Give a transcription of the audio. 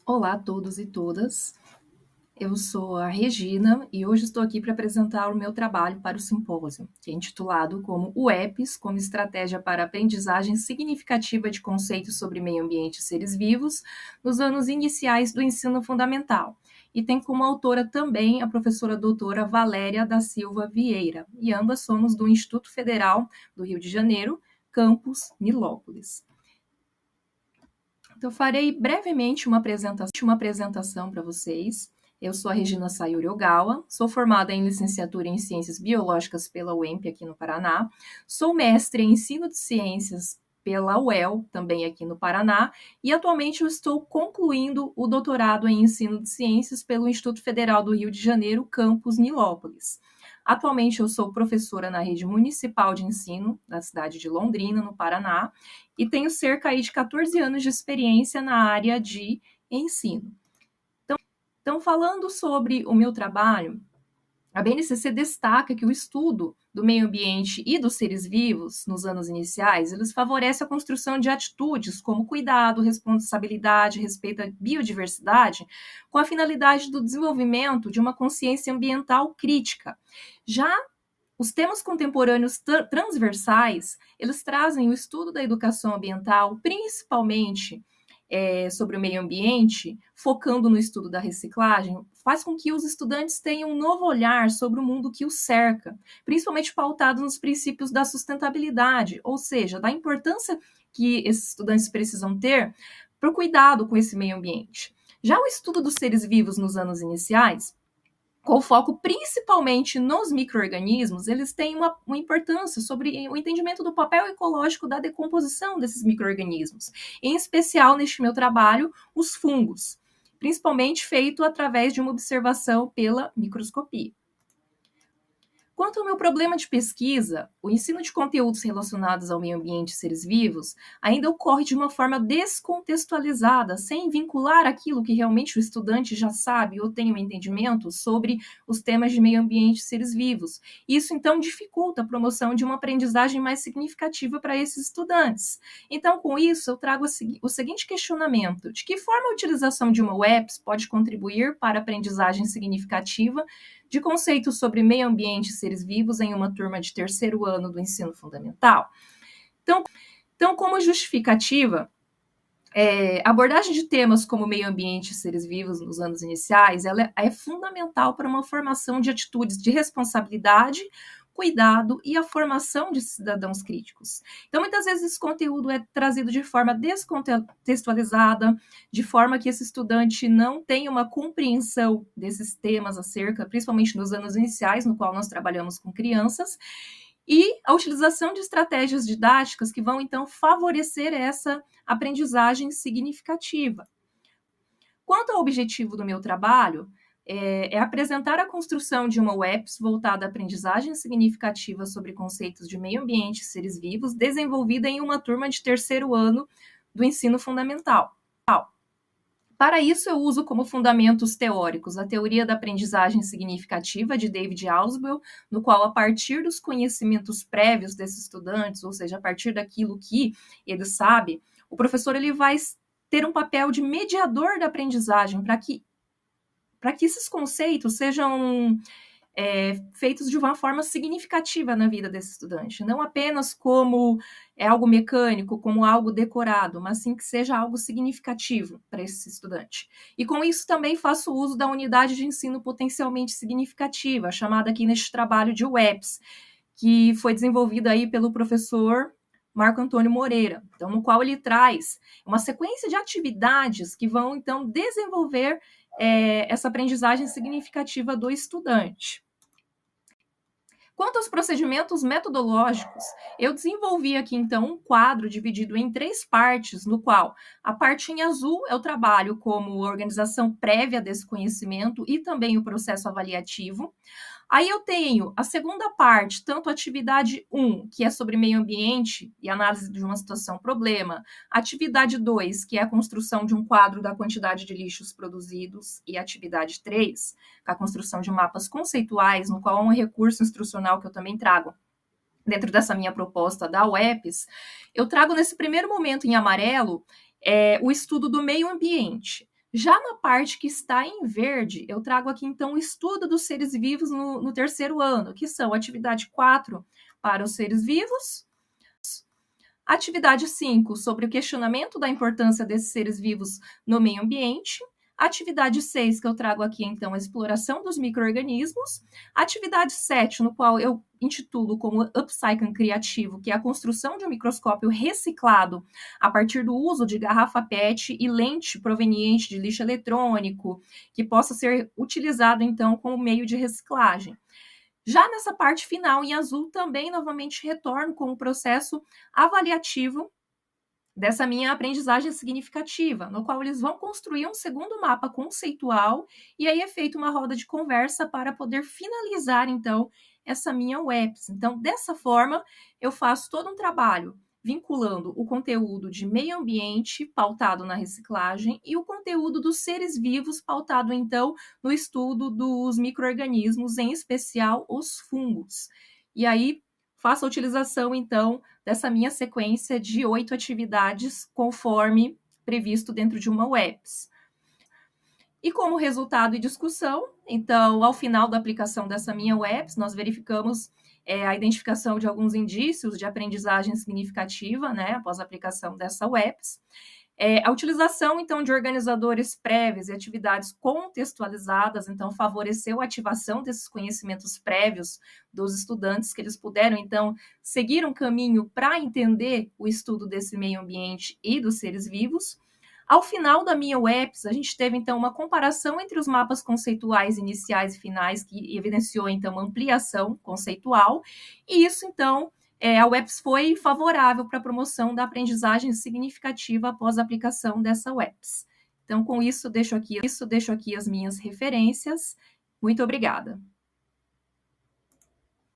Olá a todos e todas, eu sou a Regina e hoje estou aqui para apresentar o meu trabalho para o simpósio, que é intitulado como UEPs, como estratégia para aprendizagem significativa de conceitos sobre meio ambiente e seres vivos nos anos iniciais do ensino fundamental. E tem como autora também a professora doutora Valéria da Silva Vieira, e ambas somos do Instituto Federal do Rio de Janeiro, campus Nilópolis. Então, farei brevemente uma apresentação para vocês. Eu sou a Regina Sayuri Ogawa, sou formada em licenciatura em Ciências Biológicas pela UEMP, aqui no Paraná. Sou mestre em Ensino de Ciências pela UEL, também aqui no Paraná, e atualmente eu estou concluindo o doutorado em Ensino de Ciências pelo Instituto Federal do Rio de Janeiro, campus Nilópolis. Atualmente eu sou professora na rede municipal de ensino da cidade de Londrina, no Paraná, e tenho cerca de 14 anos de experiência na área de ensino. Então, falando sobre o meu trabalho, a BNCC destaca que o estudo do meio ambiente e dos seres vivos nos anos iniciais, eles favorecem a construção de atitudes como cuidado, responsabilidade, respeito à biodiversidade, com a finalidade do desenvolvimento de uma consciência ambiental crítica. Já os temas contemporâneos transversais, eles trazem o estudo da educação ambiental, principalmente sobre o meio ambiente, focando no estudo da reciclagem, faz com que os estudantes tenham um novo olhar sobre o mundo que os cerca, principalmente pautado nos princípios da sustentabilidade, ou seja, da importância que esses estudantes precisam ter para o cuidado com esse meio ambiente. Já o estudo dos seres vivos nos anos iniciais, com foco principalmente nos micro-organismos, eles têm uma importância sobre o entendimento do papel ecológico da decomposição desses micro-organismos, em especial neste meu trabalho, os fungos, principalmente feito através de uma observação pela microscopia. Quanto ao meu problema de pesquisa, o ensino de conteúdos relacionados ao meio ambiente e seres vivos ainda ocorre de uma forma descontextualizada, sem vincular aquilo que realmente o estudante já sabe ou tem um entendimento sobre os temas de meio ambiente e seres vivos. Isso, então, dificulta a promoção de uma aprendizagem mais significativa para esses estudantes. Então, com isso, eu trago o seguinte questionamento: de que forma a utilização de uma UEPs pode contribuir para a aprendizagem significativa de conceitos sobre meio ambiente e seres vivos em uma turma de terceiro ano do ensino fundamental? Então, como justificativa, a abordagem de temas como meio ambiente e seres vivos nos anos iniciais, ela é fundamental para uma formação de atitudes de responsabilidade, cuidado e a formação de cidadãos críticos. Então, muitas vezes esse conteúdo é trazido de forma descontextualizada, de forma que esse estudante não tenha uma compreensão desses temas principalmente nos anos iniciais, no qual nós trabalhamos com crianças, e a utilização de estratégias didáticas que vão, então, favorecer essa aprendizagem significativa. Quanto ao objetivo do meu trabalho, é apresentar a construção de uma UEPs voltada à aprendizagem significativa sobre conceitos de meio ambiente e seres vivos, desenvolvida em uma turma de terceiro ano do ensino fundamental. Para isso, eu uso como fundamentos teóricos a teoria da aprendizagem significativa de David Ausubel, no qual, a partir dos conhecimentos prévios desses estudantes, ou seja, a partir daquilo que ele sabe, o professor ele vai ter um papel de mediador da aprendizagem para que esses conceitos sejam feitos de uma forma significativa na vida desse estudante, não apenas como algo mecânico, como algo decorado, mas sim que seja algo significativo para esse estudante. E com isso também faço uso da unidade de ensino potencialmente significativa, chamada aqui neste trabalho de UEPs, que foi desenvolvida aí pelo professor Marco Antônio Moreira, então, no qual ele traz uma sequência de atividades que vão, então, desenvolver essa aprendizagem significativa do estudante. Quanto aos procedimentos metodológicos, eu desenvolvi aqui, então, um quadro dividido em 3 partes, no qual a parte em azul é o trabalho como organização prévia desse conhecimento e também o processo avaliativo. Aí eu tenho a segunda parte, tanto a atividade 1, que é sobre meio ambiente e análise de uma situação-problema, atividade 2, que é a construção de um quadro da quantidade de lixos produzidos, e atividade 3, que é a construção de mapas conceituais, no qual é um recurso instrucional que eu também trago dentro dessa minha proposta da UEPs. Eu trago nesse primeiro momento em amarelo o estudo do meio ambiente. Já na parte que está em verde, eu trago aqui então o estudo dos seres vivos no terceiro ano, que são atividade 4 para os seres vivos, atividade 5 sobre o questionamento da importância desses seres vivos no meio ambiente, atividade 6, que eu trago aqui então a exploração dos micro-organismos, atividade 7, no qual eu intitulo como upcycling criativo, que é a construção de um microscópio reciclado a partir do uso de garrafa PET e lente proveniente de lixo eletrônico, que possa ser utilizado então como meio de reciclagem. Já nessa parte final, em azul, também novamente retorno com o processo avaliativo dessa minha aprendizagem significativa, no qual eles vão construir um segundo mapa conceitual e aí é feita uma roda de conversa para poder finalizar, então, essa minha UEPS. Então, dessa forma, eu faço todo um trabalho vinculando o conteúdo de meio ambiente, pautado na reciclagem, e o conteúdo dos seres vivos, pautado, então, no estudo dos micro-organismos, em especial os fungos. E aí, faço a utilização, então, dessa minha sequência de 8 atividades, conforme previsto dentro de uma UEPS. E como resultado e discussão, então, ao final da aplicação dessa minha UEPS, nós verificamos a identificação de alguns indícios de aprendizagem significativa, né, após a aplicação dessa UEPS. A utilização, então, de organizadores prévios e atividades contextualizadas, então, favoreceu a ativação desses conhecimentos prévios dos estudantes, que eles puderam, então, seguir um caminho para entender o estudo desse meio ambiente e dos seres vivos. Ao final da minha UEPS, a gente teve, então, uma comparação entre os mapas conceituais iniciais e finais, que evidenciou, então, uma ampliação conceitual, e isso, então, a UEPS foi favorável para a promoção da aprendizagem significativa após a aplicação dessa UEPS. Então, com isso, deixo aqui as minhas referências. Muito obrigada.